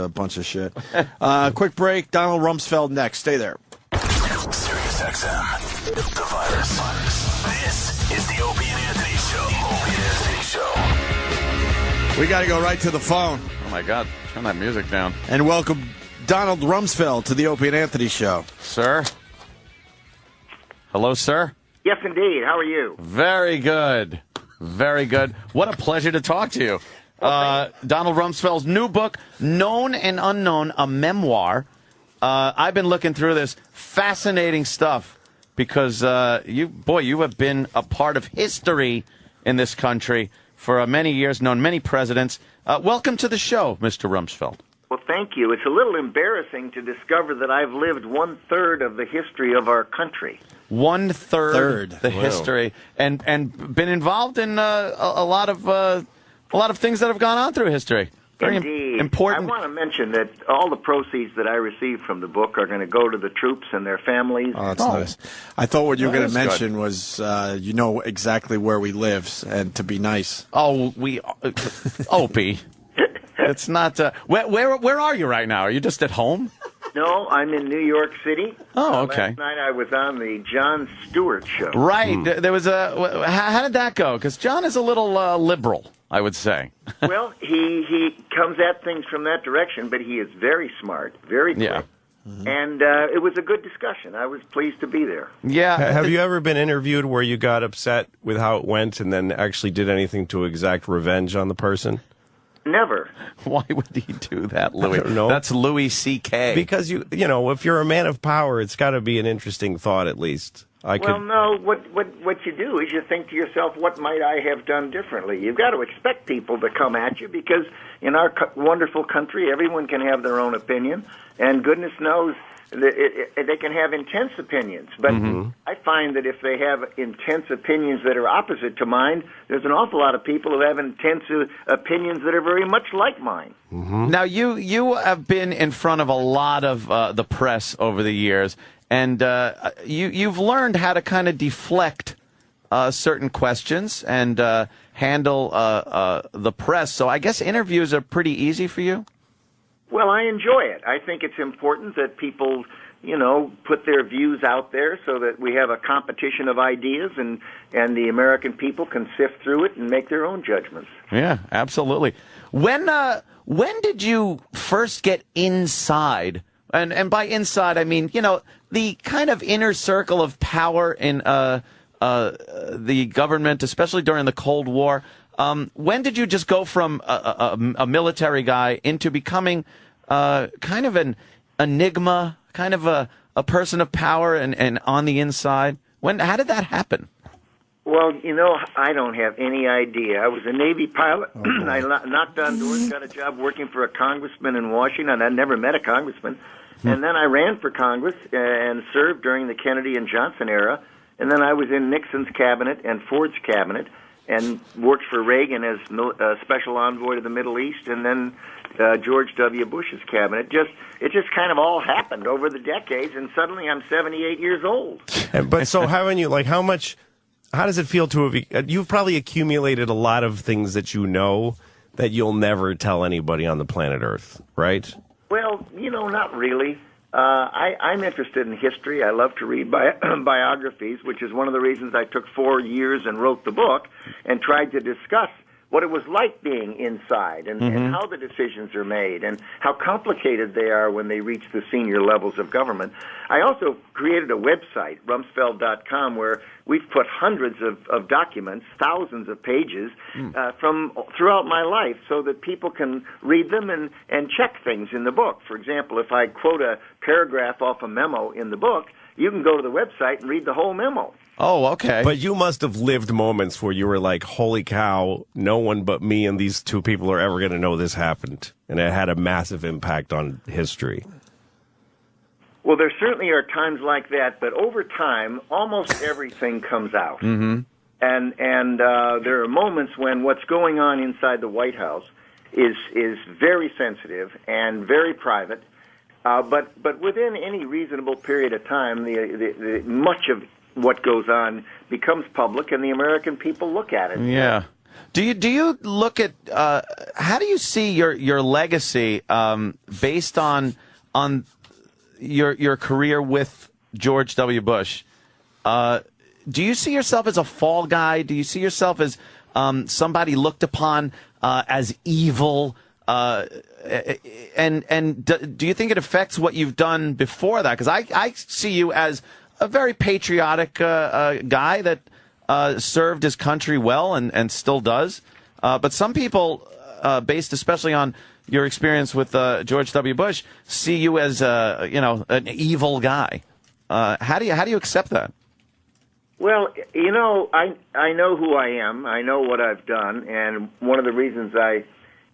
a bunch of shit. Quick break. Donald Rumsfeld next. Stay there. Sirius XM. The virus. This is the Opie and Anthony Show. Opie and Anthony Show. We got to go right to the phone. Oh, my God. Turn that music down. And welcome Donald Rumsfeld to the Opie and Anthony Show. Sir? Hello, sir? Yes, indeed. How are you? Very good. Very good. What a pleasure to talk to you. Donald Rumsfeld's new book, Known and Unknown, a memoir. I've been looking through this. Fascinating stuff because you have been a part of history in this country for many years, known many presidents. Welcome to the show, Mr. Rumsfeld. Well, thank you. It's a little embarrassing to discover that I've lived 1/3 of the history of our country. 1/3 the history, and been involved in a lot of things that have gone on through history. Very Indeed. important. I want to mention that all the proceeds that I received from the book are going to go to the troops and their families. Oh, that's nice. I thought what you were going to mention good. was you know exactly where we live, and to be nice. Oh, Opie. It's not. Where are you right now? Are you just at home? No, I'm in New York City. Oh, okay. Last night I was on the Jon Stewart show. Right. There was a. How did that go? Because John is a little liberal, I would say. Well, he comes at things from that direction, but he is very smart, very quick. Yeah. And it was a good discussion. I was pleased to be there. Yeah. Have you ever been interviewed where you got upset with how it went and then actually did anything to exact revenge on the person? Never. Why would he do that, Louis? I don't know. That's Louis C.K. Because you know, if you're a man of power, it's got to be an interesting thought at least. No. What you do is you think to yourself, what might I have done differently? You've got to expect people to come at you because in our wonderful country, everyone can have their own opinion, and goodness knows they can have intense opinions. But I find that if they have intense opinions that are opposite to mine, there's an awful lot of people who have intense opinions that are very much like mine. Now, you have been in front of a lot of the press over the years, and you've learned how to kind of deflect certain questions and handle the press. So I guess interviews are pretty easy for you? Well, I enjoy it. I think it's important that people, put their views out there so that we have a competition of ideas and the American people can sift through it and make their own judgments. Yeah, absolutely. When did you first get inside? And by inside, I mean, the kind of inner circle of power in the government, especially during the Cold War. When did you just go from a military guy into becoming kind of an enigma, kind of a person of power and on the inside? How did that happen? Well, I don't have any idea. I was a Navy pilot. I knocked on doors, got a job working for a congressman in Washington. I'd never met a congressman. And then I ran for Congress and served during the Kennedy and Johnson era. And then I was in Nixon's cabinet and Ford's cabinet and worked for Reagan as special envoy to the Middle East, and then George W. Bush's cabinet. It just kind of all happened over the decades, and suddenly I'm 78 years old. But so haven't you, how does it feel to have, you've probably accumulated a lot of things that you know that you'll never tell anybody on the planet Earth, right? Well, not really. I'm interested in history. I love to read biographies, which is one of the reasons I took 4 years and wrote the book and tried to discuss what it was like being inside and how the decisions are made and how complicated they are when they reach the senior levels of government. I also created a website, Rumsfeld.com, where we've put hundreds of documents, thousands of pages from throughout my life so that people can read them and check things in the book. For example, if I quote a paragraph off a memo in the book, you can go to the website and read the whole memo. Oh, okay. But you must have lived moments where you were like, holy cow, no one but me and these two people are ever going to know this happened. And it had a massive impact on history. Well, there certainly are times like that, but over time, almost everything comes out. And there are moments when what's going on inside the White House is very sensitive and very private. But within any reasonable period of time, the much of what goes on becomes public, and the American people look at it. Yeah. Do you look at how do you see your legacy based on your career with George W. Bush? Do you see yourself as a fall guy? Do you see yourself as somebody looked upon as evil? And do you think it affects what you've done before that? Because I see you as a very patriotic guy that served his country well and still does. But some people, based especially on your experience with George W. Bush, see you as an evil guy. How do you accept that? Well, I know who I am. I know what I've done, and one of the reasons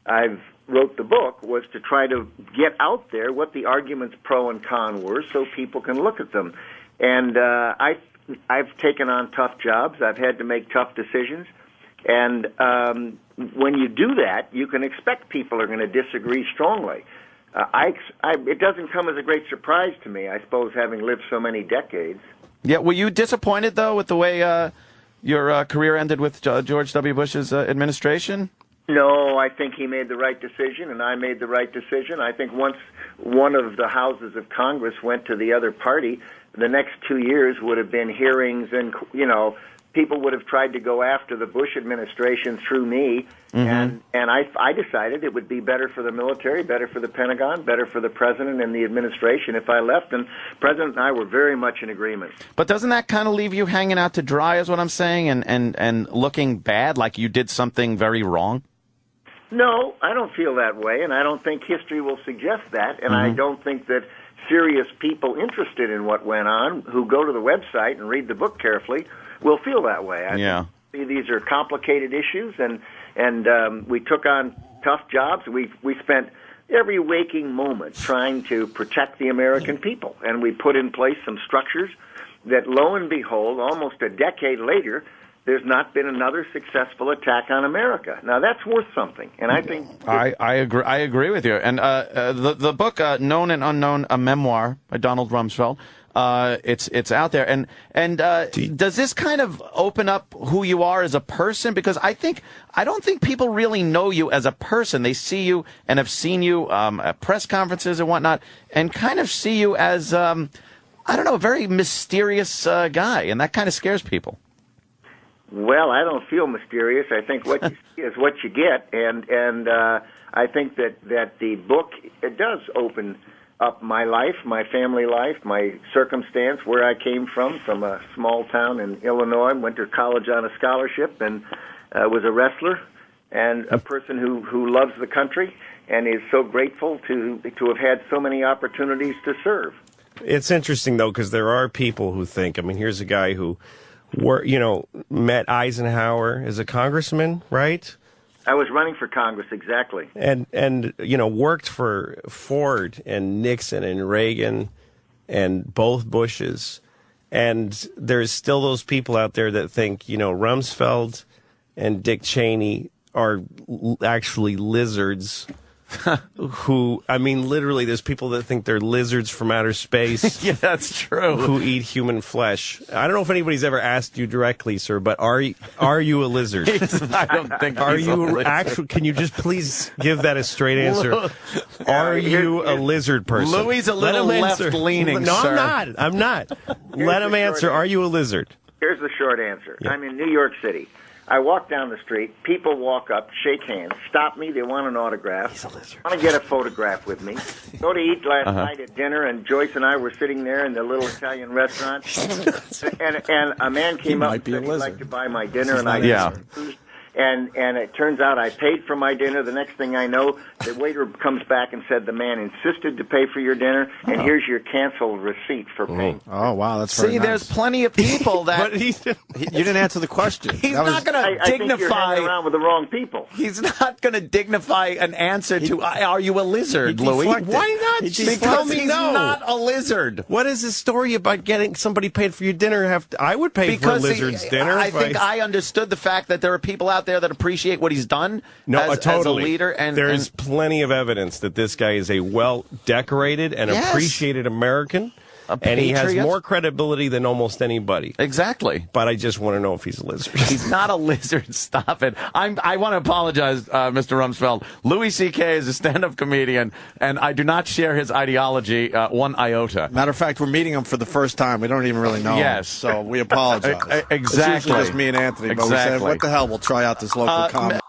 I've wrote the book was to try to get out there what the arguments pro and con were, so people can look at them. And I've taken on tough jobs. I've had to make tough decisions, and when you do that, you can expect people are going to disagree strongly. It doesn't come as a great surprise to me, I suppose, having lived so many decades. Yeah, were you disappointed, though, with the way your career ended with George W. Bush's administration? No, I think he made the right decision, and I made the right decision. I think once one of the houses of Congress went to the other party, the next 2 years would have been hearings, and, people would have tried to go after the Bush administration through me, and I decided it would be better for the military, better for the Pentagon, better for the president and the administration if I left, and the president and I were very much in agreement. But doesn't that kind of leave you hanging out to dry, is what I'm saying, and looking bad, like you did something very wrong? No, I don't feel that way, and I don't think history will suggest that, and I don't think that serious people interested in what went on, who go to the website and read the book carefully, will feel that way. I think these are complicated issues, and we took on tough jobs. We spent every waking moment trying to protect the American people, and we put in place some structures that, lo and behold, almost a decade later, there's not been another successful attack on America. Now, that's worth something, and I think... I agree with you. And the book, Known and Unknown, a memoir by Donald Rumsfeld, it's out there. And does this kind of open up who you are as a person? Because I don't think people really know you as a person. They see you and have seen you at press conferences and whatnot, and kind of see you as, a very mysterious guy, and that kind of scares people. Well, I don't feel mysterious. I think what you see is what you get, and I think that the book, it does open up my life, my family life, my circumstance, where I came from a small town in Illinois, went to college on a scholarship, and was a wrestler and a person who loves the country and is so grateful to have had so many opportunities to serve. It's interesting, though, because there are people who think, here's a guy who met Eisenhower as a congressman, right? I was running for Congress, exactly. And worked for Ford and Nixon and Reagan and both Bushes. And there's still those people out there that think, Rumsfeld and Dick Cheney are actually lizards. Who, literally, there's people that think they're lizards from outer space. Yeah, that's true. Who eat human flesh. I don't know if anybody's ever asked you directly, sir, but are you a lizard? I don't think. Are you actually? Can you just please give that a straight answer? Are you a lizard person? Louis a little left-leaning. No, sir. I'm not. Let him answer. Are you a lizard? Here's the short answer. Yeah. I'm in New York City. I walk down the street, people walk up, shake hands, stop me, they want an autograph. He's a lizard. Want to get a photograph with me. Go to eat last night at dinner, and Joyce and I were sitting there in the little Italian restaurant, and a man came up and said he'd like to buy my dinner, and I refused. And it turns out I paid for my dinner. The next thing I know, the waiter comes back and said the man insisted to pay for your dinner, and here's your canceled receipt for paying. Oh, wow, that's very nice. There's plenty of people that... You didn't answer the question. He's not going to dignify... I think you're hanging around with the wrong people. He's not going to dignify an answer to, are you a lizard, Louis? Why not? Because he's not a lizard. What is the story about getting somebody paid for your dinner? I would pay for a lizard's dinner. I think I understood the fact that there are people out there that appreciate what he's done as a leader. And there's plenty of evidence that this guy is a well-decorated and appreciated American. and he has patriot? more credibility than almost anybody. Exactly. But I just want to know if he's a lizard. He's not a lizard. Stop it. I want to apologize, Mr. Rumsfeld. Louis C.K. is a stand-up comedian, and I do not share his ideology one iota. Matter of fact, we're meeting him for the first time. We don't even really know him. Yes. So we apologize. Exactly. It's usually just me and Anthony, but we said, Exactly. what the hell, we'll try out this local comedy.